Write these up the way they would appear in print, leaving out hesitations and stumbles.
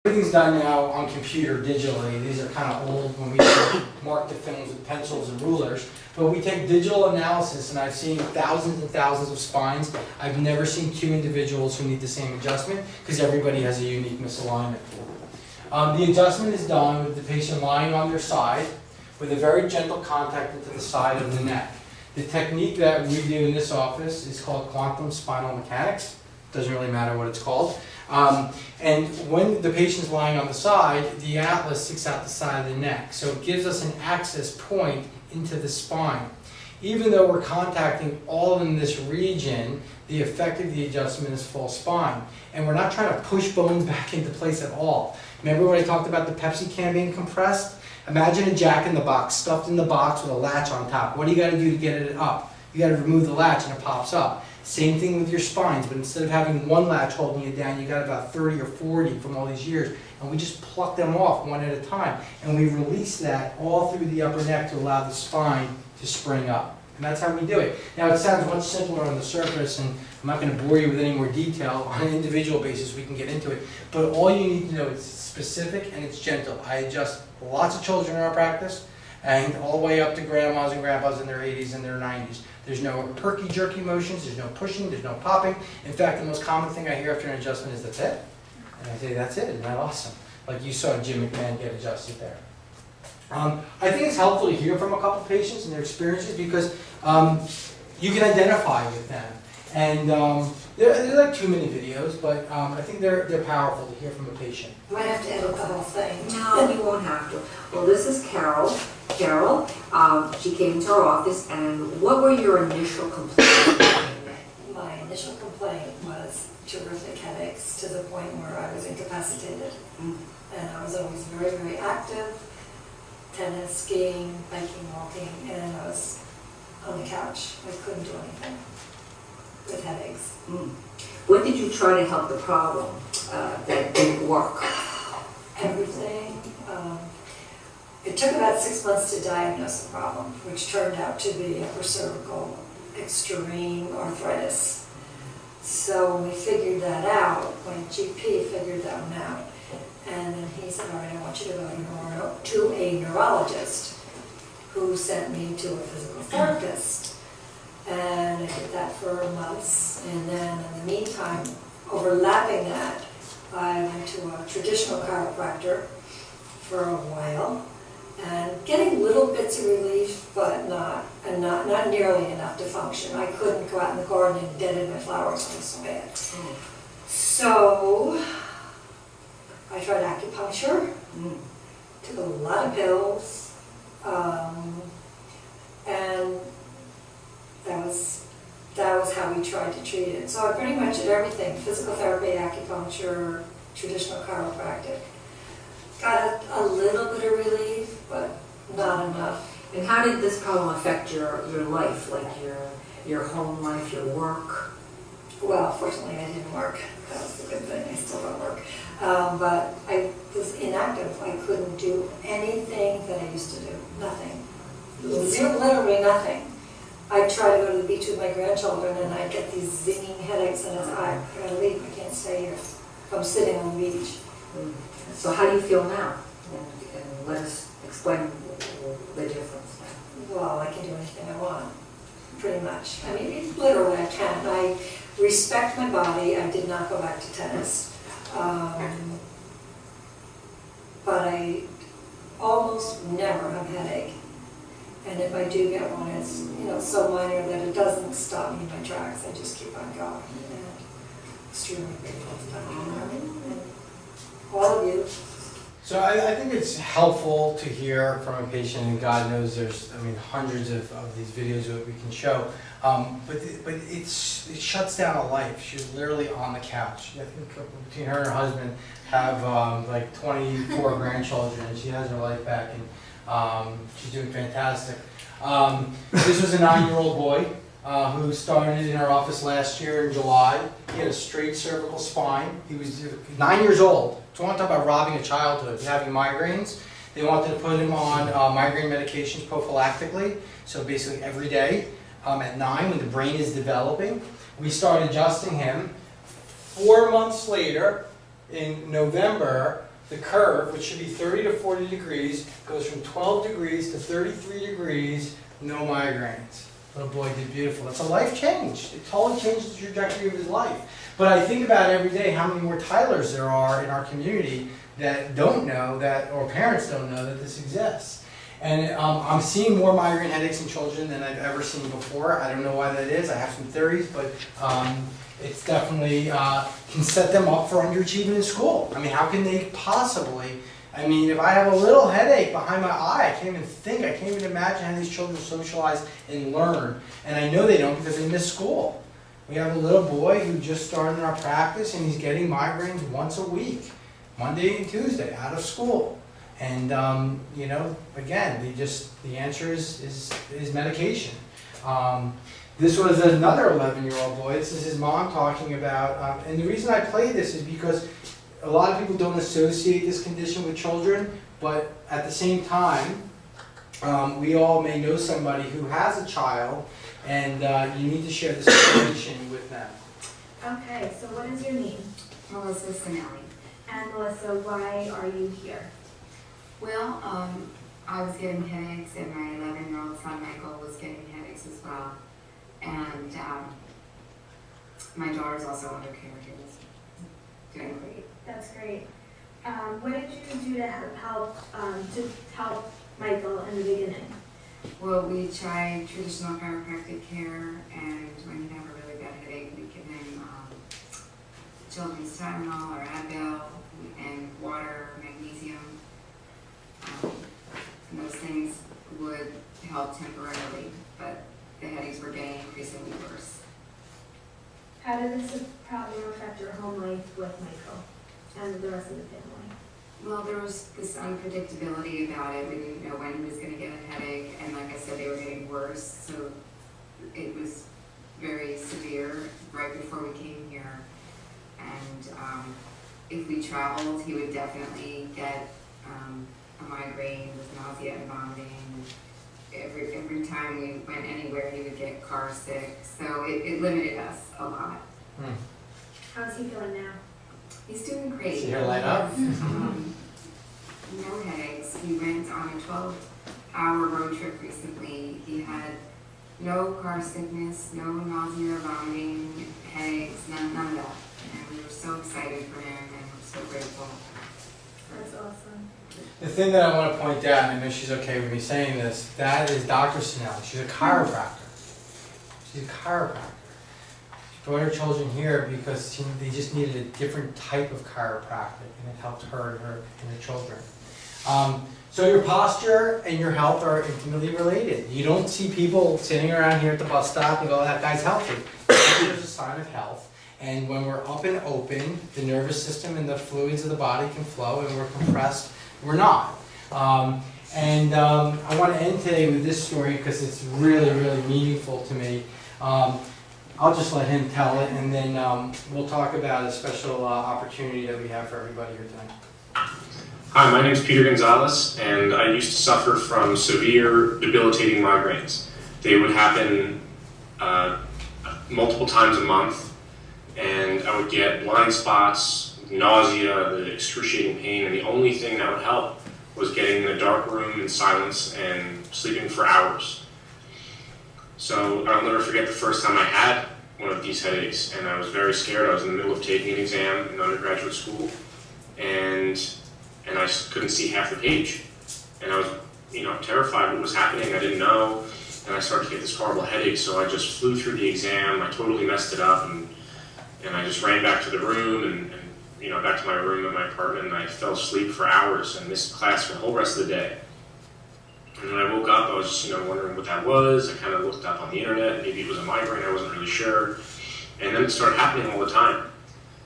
Everything's done now on computer digitally. These are kind of old when we used to mark the films with pencils and rulers. But we take digital analysis, and I've seen thousands and thousands of spines. I've never seen two individuals who need the same adjustment because everybody has a unique misalignment. The adjustment is done with the patient lying on their side with a very gentle contact into the side of the neck. The technique that we do in this office is called quantum spinal mechanics. Doesn't really matter what it's called. And when the patient's lying on the side, the atlas sticks out the side of the neck. So it gives us an access point into the spine. Even though we're contacting all in this region, the effect of the adjustment is full spine. And we're not trying to push bones back into place at all. Remember when I talked about the Pepsi can being compressed? Imagine a jack-in-the-box stuffed in the box with a latch on top. What do you got to do to get it up? You got to remove the latch and it pops up. Same thing with your spines, but instead of having one latch holding you down, you got about 30 or 40 from all these years, and we just pluck them off one at a time. And we release that all through the upper neck to allow the spine to spring up. And that's how we do it. Now it sounds much simpler on the surface, and I'm not going to bore you with any more detail. On an individual basis, we can get into it. But all you need to know is specific and it's gentle. I adjust lots of children in our practice, and all the way up to grandmas and grandpas in their 80s and their 90s. There's no perky, jerky motions, there's no pushing, there's no popping. In fact, the most common thing I hear after an adjustment is, "That's it?" And I say, "That's it, isn't that awesome?" Like you saw Jim McMahon get adjusted there. I think it's helpful to hear from a couple patients and their experiences because you can identify with them. And they're like 2-minute videos, but I think they're powerful to hear from a patient. Might have to edit the whole thing. No, you won't have to. Well, this is Carol. Carol, she came into our office, and what were your initial complaints? My initial complaint was terrific headaches to the point where I was incapacitated. And I was always very, very active, tennis, skiing, biking, walking, and I was on the couch. I couldn't do anything with headaches. What did you try to help the problem that didn't work? Everything. It took about 6 months to diagnose the problem, which turned out to be upper cervical extreme arthritis. So we figured that out. My GP figured that one out. And then he said, "All right, I want you to go to a neurologist," who sent me to a physical therapist. And I did that for months. And then in the meantime, overlapping that, I went to a traditional chiropractor for a while. And getting little bits of relief, but not nearly enough to function. I couldn't go out in the garden and deaden my flowers, it was so bad. So I tried acupuncture, took a lot of pills, and that was how we tried to treat it. So I pretty much did everything: physical therapy, acupuncture, traditional chiropractic. Got a little bit of relief, but not enough. And how did this problem affect your life, like your home life, your work? Well, fortunately I didn't work. That was the good thing, I still don't work. But I was inactive. I couldn't do anything that I used to do. Nothing. Literally nothing. I'd try to go to the beach with my grandchildren and I'd get these zinging headaches and I gotta leave, I can't stay here. I'm sitting on the beach. So how do you feel now? And let us explain the difference now. Well, I can do anything I want, pretty much. I mean, literally I can. I respect my body. I did not go back to tennis. But I almost never have a headache. And if I do get one, it's so minor that it doesn't stop me in my tracks. I just keep on going. And extremely grateful for that. And all of you. So I think it's helpful to hear from a patient, and God knows there's, hundreds of these videos that we can show. But it shuts down a life. She's literally on the couch. I think between her and her husband have like 24 grandchildren, and she has her life back, and she's doing fantastic. This was a 9-year-old boy who started in our office last year in July. He had a straight cervical spine. He was 9 years old. So I want to talk about robbing a childhood, having migraines. They wanted to put him on migraine medications prophylactically, so basically every day at 9 when the brain is developing. We started adjusting him. 4 months later, in November, the curve, which should be 30 to 40 degrees, goes from 12 degrees to 33 degrees, no migraines. Little boy did beautiful. It's a life change. It totally changed the trajectory of his life. But I think about every day how many more Tylers there are in our community that don't know that, or parents don't know that this exists. And I'm seeing more migraine headaches in children than I've ever seen before. I don't know why that is. I have some theories, but it's definitely can set them up for underachievement in school. I mean, how can they possibly? I mean, if I have a little headache behind my eye, I can't even think, I can't even imagine how these children socialize and learn. And I know they don't because they miss school. We have a little boy who just started in our practice and he's getting migraines once a week, Monday and Tuesday, out of school. And, you know, again, the answer is medication. This was another 11-year-old boy. This is his mom talking about, and the reason I play this is because a lot of people don't associate this condition with children, but at the same time, we all may know somebody who has a child, and you need to share this information with them. Okay, so what is your name? Melissa Sinelli. And Melissa, why are you here? Well, I was getting headaches, and my 11-year-old son Michael was getting headaches as well. And my daughter's also under care here. Doing great. That's great. What did you do to help Michael in the beginning? Well, we tried traditional chiropractic care, and when he'd have a really bad headache, we'd give him children's Tylenol or Advil and water, magnesium. And those things would help temporarily, but the headaches were getting increasingly worse. How did this problem affect your home life with Michael and the rest of the family? Well, there was this unpredictability about it. We didn't know when he was going to get a headache, and like I said, they were getting worse, so it was very severe right before we came here. And if we traveled, he would definitely get a migraine with nausea and vomiting. Every time we went anywhere, he would get car sick, so it limited us a lot. How's he feeling now? He's doing great. See her light up? No headaches. We went on a 12-hour road trip recently. He had no car sickness, no nausea or vomiting, headaches, none of that. And we were so excited for him, and we're so grateful. That's awesome. The thing that I want to point out, and I know she's okay with me saying this, that is Dr. Sinelli. She's a chiropractor. She's a chiropractor. She brought her children here because they just needed a different type of chiropractic, and it helped her and her children. So your posture and your health are intimately related. You don't see people sitting around here at the bus stop and go, that guy's healthy. There's a sign of health. And when we're up and open, the nervous system and the fluids of the body can flow, and we're compressed, we're not. I want to end today with this story because it's really, really meaningful to me. I'll just let him tell it, and then we'll talk about a special opportunity that we have for everybody here tonight. Hi, my name is Peter Gonzalez, and I used to suffer from severe, debilitating migraines. They would happen multiple times a month, and I would get blind spots, nausea, the excruciating pain, and the only thing that would help was getting in a dark room in silence and sleeping for hours. So I'll never forget the first time I had one of these headaches, and I was very scared. I was in the middle of taking an exam in undergraduate school, and I couldn't see half the page. And I was, terrified what was happening. I didn't know, and I started to get this horrible headache, so I just flew through the exam. I totally messed it up, and I just ran back to the room and back to my room in my apartment, and I fell asleep for hours and missed class for the whole rest of the day. And when I woke up, I was just, wondering what that was. I kind of looked up on the internet. Maybe it was a migraine. I wasn't really sure. And then it started happening all the time.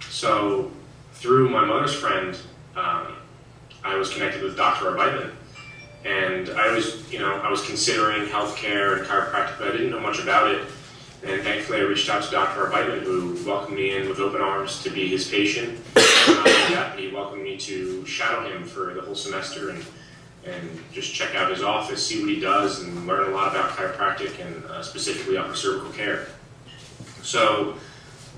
So through my mother's friend, I was connected with Dr. Arbeitman. And I was considering healthcare and chiropractic, but I didn't know much about it. And thankfully, I reached out to Dr. Arbeitman, who welcomed me in with open arms to be his patient. And not only that, he welcomed me to shadow him for the whole semester and just check out his office, see what he does, and learn a lot about chiropractic and specifically upper cervical care. So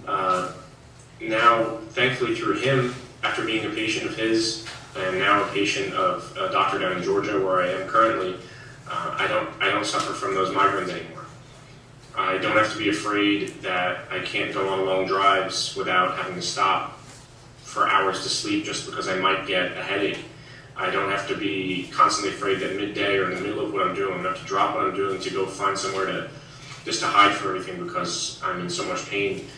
now, thankfully through him, after being a patient of his, am now a patient of a doctor down in Georgia where I am currently, I don't suffer from those migraines anymore. I don't have to be afraid that I can't go on long drives without having to stop for hours to sleep just because I might get a headache. I don't have to be constantly afraid that midday or in the middle of what I'm doing, I have to drop what I'm doing to go find somewhere to just to hide from everything because I'm in so much pain.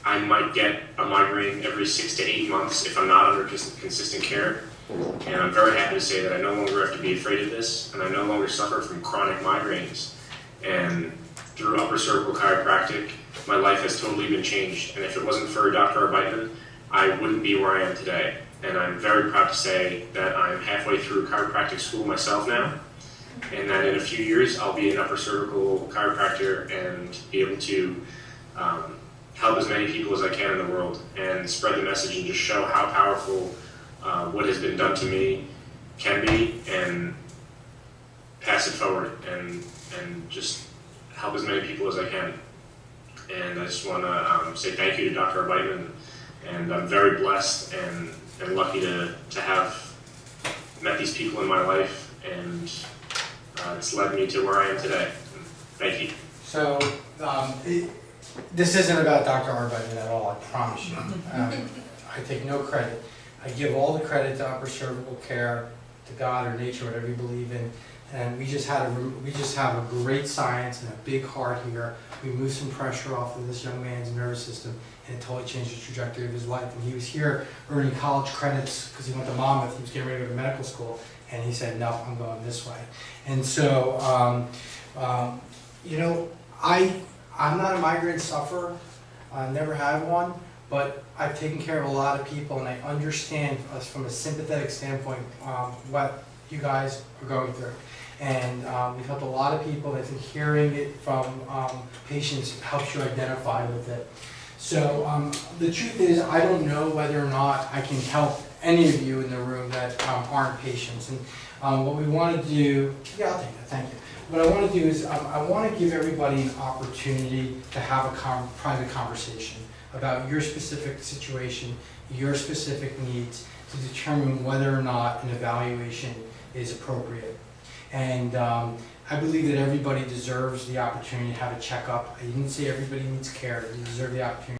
I might get a migraine every 6 to 8 months if I'm not under consistent care. And I'm very happy to say that I no longer have to be afraid of this, and I no longer suffer from chronic migraines. And through Upper Cervical Chiropractic, my life has totally been changed. And if it wasn't for Dr. Arbeitman, I wouldn't be where I am today. And I'm very proud to say that I'm halfway through chiropractic school myself now, and that in a few years I'll be an upper cervical chiropractor and be able to help as many people as I can in the world and spread the message and just show how powerful what has been done to me can be, and pass it forward and just help as many people as I can. And I just want to say thank you to Dr. Arbeitman, and I'm very blessed and lucky to have met these people in my life, and it's led me to where I am today. Thank you. So, this isn't about Dr. Arbeitman at all, I promise you. I take no credit. I give all the credit to Upper Cervical Care, to God or nature, whatever you believe in. And we just have a great science and a big heart here. We moved some pressure off of this young man's nervous system, and it totally changed the trajectory of his life. And he was here earning college credits because he went to Monmouth. He was getting ready to go to medical school, and he said, "No, I'm going this way." And so, you know, I'm not a migraine sufferer. I never had one, but I've taken care of a lot of people, and I understand us from a sympathetic standpoint what you guys are going through. And we've helped a lot of people. I think hearing it from patients helps you identify with it. So the truth is, I don't know whether or not I can help any of you in the room that aren't patients. And what we want to do, yeah, I'll take that, thank you. What I want to do is I want to give everybody an opportunity to have a private conversation about your specific situation, your specific needs, to determine whether or not an evaluation is appropriate. And I believe that everybody deserves the opportunity to have a checkup. I didn't say everybody needs care. You deserve the opportunity